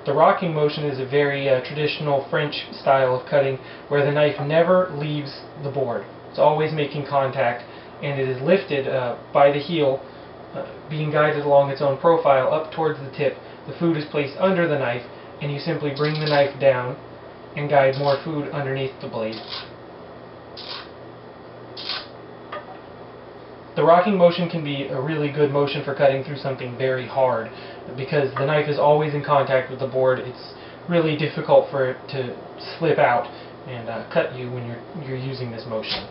The rocking motion is a very traditional French style of cutting where the knife never leaves the board. It's always making contact, and it is lifted by the heel, being guided along its own profile up towards the tip. The food is placed under the knife, and you simply bring the knife down and guide more food underneath the blade. The rocking motion can be a really good motion for cutting through something very hard because the knife is always in contact with the board. It's really difficult for it to slip out and cut you when you're using this motion.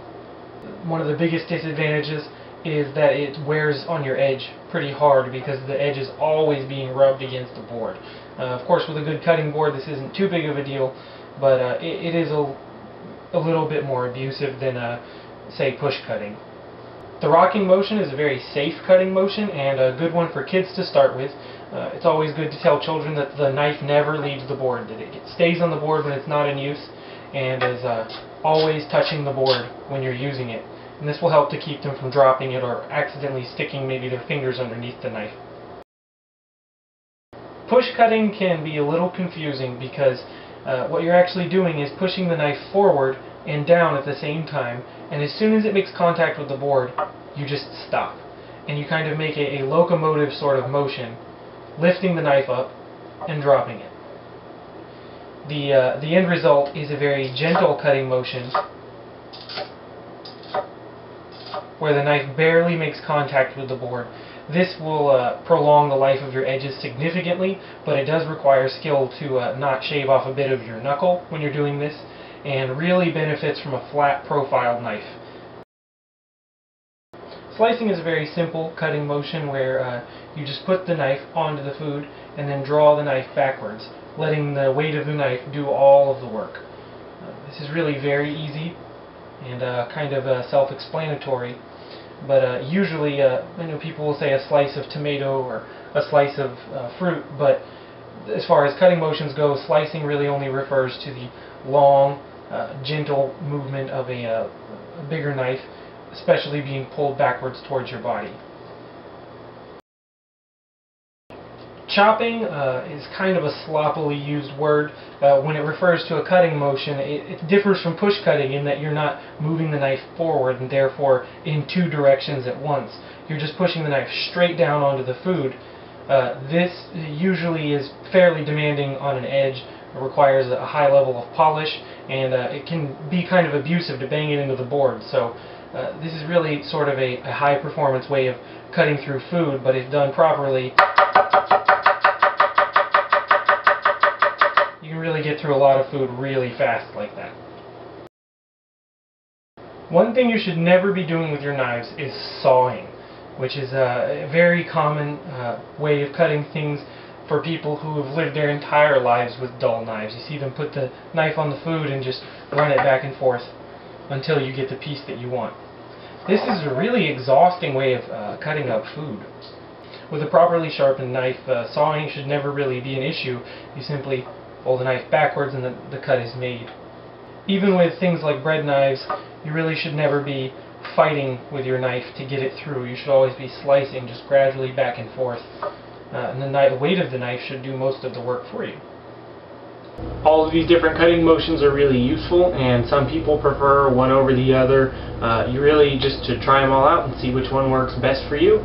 One of the biggest disadvantages is that it wears on your edge pretty hard because the edge is always being rubbed against the board. Of course, with a good cutting board this isn't too big of a deal, but it is a little bit more abusive than say push cutting. The rocking motion is a very safe cutting motion and a good one for kids to start with. It's always good to tell children that the knife never leaves the board, that it stays on the board when it's not in use and is always touching the board when you're using it. And this will help to keep them from dropping it or accidentally sticking maybe their fingers underneath the knife. Push cutting can be a little confusing because what you're actually doing is pushing the knife forward and down at the same time, and as soon as it makes contact with the board you just stop and you kind of make a locomotive sort of motion, lifting the knife up and dropping it. The end result is a very gentle cutting motion where the knife barely makes contact with the board. This will prolong the life of your edges significantly, but it does require skill to not shave off a bit of your knuckle when you're doing this, and really benefits from a flat profiled knife. Slicing is a very simple cutting motion where you just put the knife onto the food and then draw the knife backwards, letting the weight of the knife do all of the work. This is really very easy and kind of self-explanatory, but usually I know people will say a slice of tomato or a slice of fruit, but as far as cutting motions go, slicing really only refers to the long, gentle movement of a bigger knife, especially being pulled backwards towards your body. Chopping is kind of a sloppily used word. When it refers to a cutting motion, it differs from push cutting in that you're not moving the knife forward and therefore in two directions at once. You're just pushing the knife straight down onto the food. This usually is fairly demanding on an edge. It requires a high level of polish, and it can be kind of abusive to bang it into the board. So this is really sort of a high performance way of cutting through food, but if done properly, you can really get through a lot of food really fast like that. One thing you should never be doing with your knives is sawing, which is a very common way of cutting things for people who have lived their entire lives with dull knives. You see them put the knife on the food and just run it back and forth until you get the piece that you want. This is a really exhausting way of cutting up food. With a properly sharpened knife, sawing should never really be an issue. You simply pull the knife backwards and the cut is made. Even with things like bread knives, you really should never be fighting with your knife to get it through. You should always be slicing just gradually back and forth. And the weight of the knife should do most of the work for you. All of these different cutting motions are really useful, and some people prefer one over the other. You really just to try them all out and see which one works best for you.